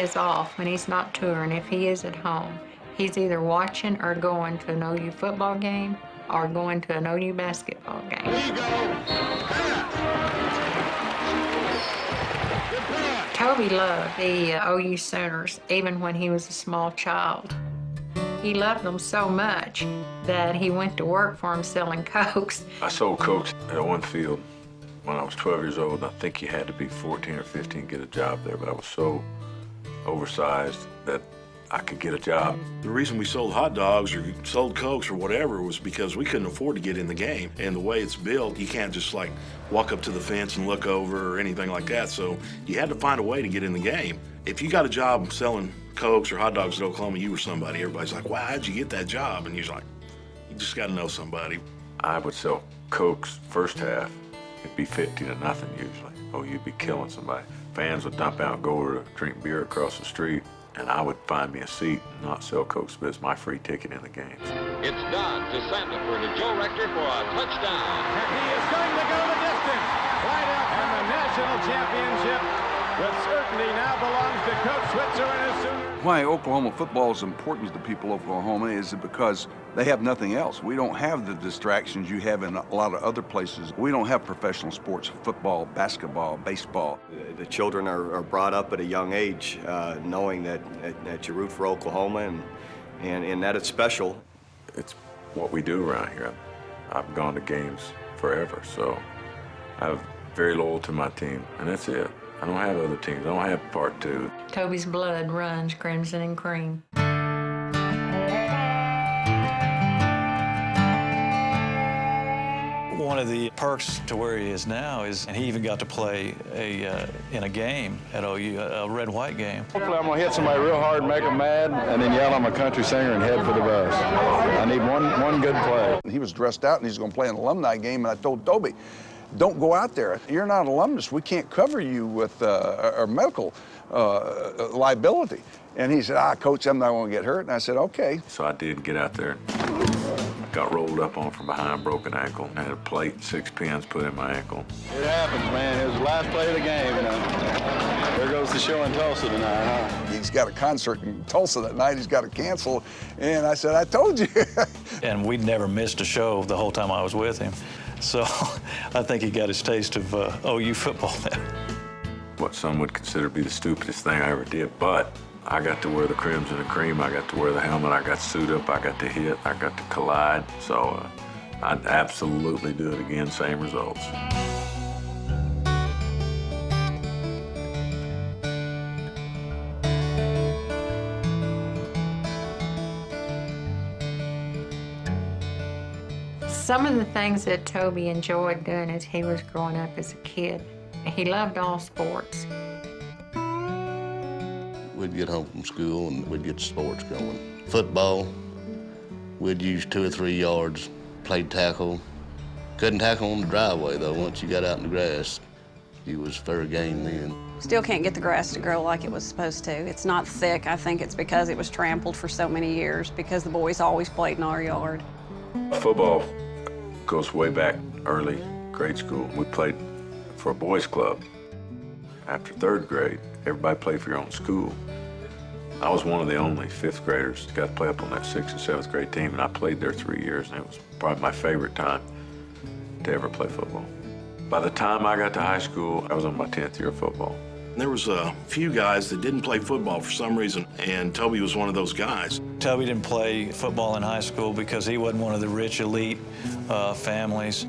is off, when he's not touring, if he is at home, he's either watching or going to an OU football game or going to an OU basketball game. Toby loved the OU Sooners, even when he was a small child. He loved them so much that he went to work for them selling Cokes. I sold Cokes at one field when I was 12 years old. I think you had to be 14 or 15 to get a job there, but I was so oversized that I could get a job. The reason we sold hot dogs or sold Cokes or whatever was because we couldn't afford to get in the game. And the way it's built, you can't just like walk up to the fence and look over or anything like that. So you had to find a way to get in the game. If you got a job selling Cokes or hot dogs at Oklahoma, you were somebody. Everybody's like, wow, how'd you get that job? And you're like, you just got to know somebody. I would sell Cokes first half. It'd be 50 to nothing usually. Oh, you'd be killing somebody. Fans would dump out and go over to drink beer across the street, and I would find me a seat and not sell Cokes, but it's my free ticket in the games. It's Dodd to Sandifer to Joe Rector for a touchdown. And he is going to go the distance. Right up, and the national championship with certainty now belongs to Coach Switzer and his Sooners. Why Oklahoma football is important to the people of Oklahoma is because they have nothing else. We don't have the distractions you have in a lot of other places. We don't have professional sports, football, basketball, baseball. The children are brought up at a young age knowing that you root for Oklahoma and that it's special. It's what we do around here. I've gone to games forever, so I'm very loyal to my team, and that's it. I don't have other teams. I don't have part two. Toby's blood runs crimson and cream. One of the perks to where he is now is, and he even got to play in a game at OU, a red-white game. Hopefully I'm going to hit somebody real hard, make them mad, and then yell I'm a country singer and head for the bus. I need one good play. He was dressed out and he's going to play an alumni game, and I told Toby, don't go out there. You're not an alumnus. We can't cover you with our medical liability. And he said, Coach, I'm not going to get hurt. And I said, okay. So I did get out there. Got rolled up on from behind, broken ankle, and had a plate, 6 pins put in my ankle. It happens, man. It was the last play of the game. There goes the show in Tulsa tonight, huh? He's got a concert in Tulsa that night. He's got to cancel. And I said, I told you. And we'd never missed a show the whole time I was with him. So I think he got his taste of OU football then. What some would consider to be the stupidest thing I ever did, but I got to wear the crimson and cream, I got to wear the helmet, I got to suit up, I got to hit, I got to collide. So I'd absolutely do it again, same results. Some of the things that Toby enjoyed doing as he was growing up as a kid, he loved all sports. We'd get home from school and we'd get sports going. Football, we'd use 2 or 3 yards, played tackle. Couldn't tackle on the driveway though. Once you got out in the grass, you was fair game then. Still can't get the grass to grow like it was supposed to. It's not thick. I think it's because it was trampled for so many years because the boys always played in our yard. Football goes way back early, grade school. We played for a boys club. After 3rd grade, everybody played for your own school. I was one of the only 5th graders that got to play up on that 6th and 7th grade team, and I played there 3 years, and it was probably my favorite time to ever play football. By the time I got to high school, I was on my 10th year of football. There was a few guys that didn't play football for some reason, and Toby was one of those guys. Toby didn't play football in high school because he wasn't one of the rich elite families.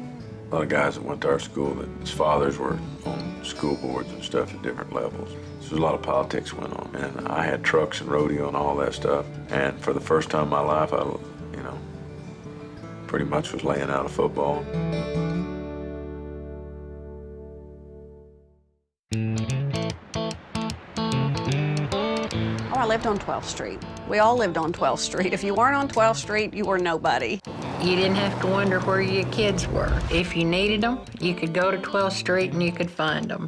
A lot of guys that went to our school, that his fathers were on school boards and stuff at different levels. So there's a lot of politics went on, and I had trucks and rodeo and all that stuff. And for the first time in my life, I, pretty much was laying out of football. Oh, I lived on 12th Street. We all lived on 12th Street. If you weren't on 12th Street, you were nobody. You didn't have to wonder where your kids were. If you needed them, you could go to 12th Street and you could find them.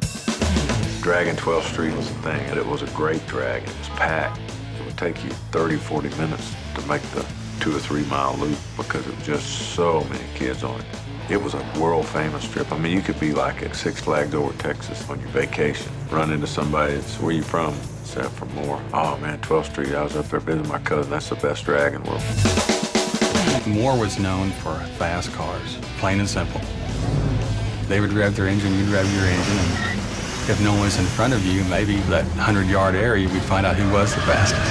Dragging 12th Street was a thing, and it was a great drag. It was packed. It would take you 30, 40 minutes to make the 2 or 3 mile loop because it was just so many kids on it. It was a world-famous trip. I mean, you could be like at Six Flags over Texas on your vacation, run into somebody that's, where you from? except for Moore. Oh man, 12th Street, I was up there visiting my cousin. That's the best drag in the world. Moore was known for fast cars, plain and simple. They would rev their engine, you'd rev your engine, and if no one was in front of you, maybe that 100-yard area, we'd find out who was the fastest.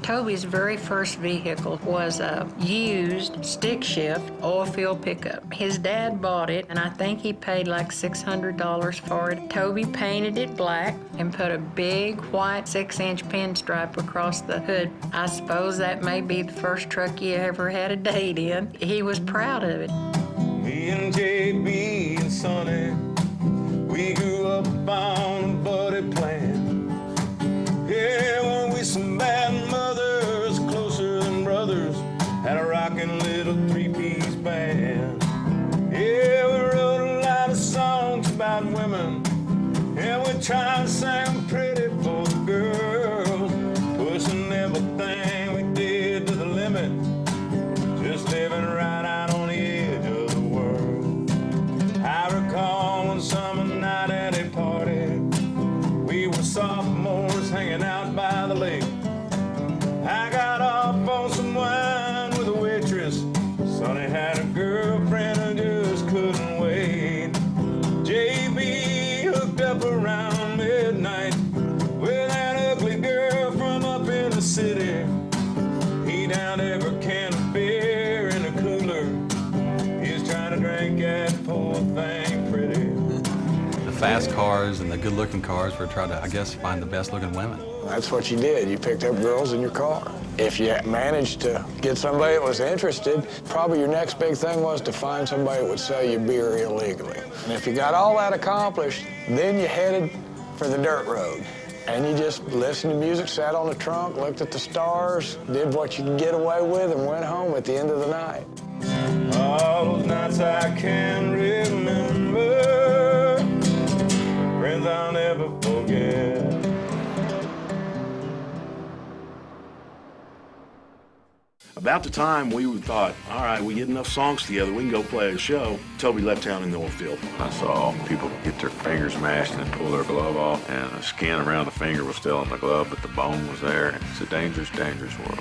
Toby's very first vehicle was a used stick shift oil field pickup. His dad bought it, and I think he paid like $600 for it. Toby painted it black and put a big white 6-inch pinstripe across the hood. I suppose that may be the first truck he ever had a date in. He was proud of it. Me and JB and Sonny, we grew up on a buddy plan. Yeah, when we some bad mothers, closer than brothers, had a rockin' little 3-piece band. Yeah, we wrote a lot of songs about women, and we tried to sing pretty for the girls, pushing everything we did to the limit, just living right out on the edge of the world. I recall one summer night at a party, we were sophomores hanging out by the lake. I got off on some wine with a waitress. Sonny had a girlfriend who just couldn't wait. JB hooked up around midnight with that ugly girl from up in the city. He downed every can of beer in a cooler. He was trying to drink that poor thing pretty. The fast cars and the good-looking cars were trying to, I guess, find the best-looking women. That's what you did. You picked up girls in your car. If you managed to get somebody that was interested, probably your next big thing was to find somebody that would sell you beer illegally. And if you got all that accomplished, then you headed for the dirt road. And you just listened to music, sat on the trunk, looked at the stars, did what you could get away with, and went home at the end of the night. All those nights I can remember, friends I'll never forget. About the time we thought, all right, we get enough songs together, we can go play a show, Toby left town in the oil field. I saw people get their fingers mashed and pull their glove off, and the skin around the finger was still in the glove, but the bone was there. It's a dangerous, dangerous world.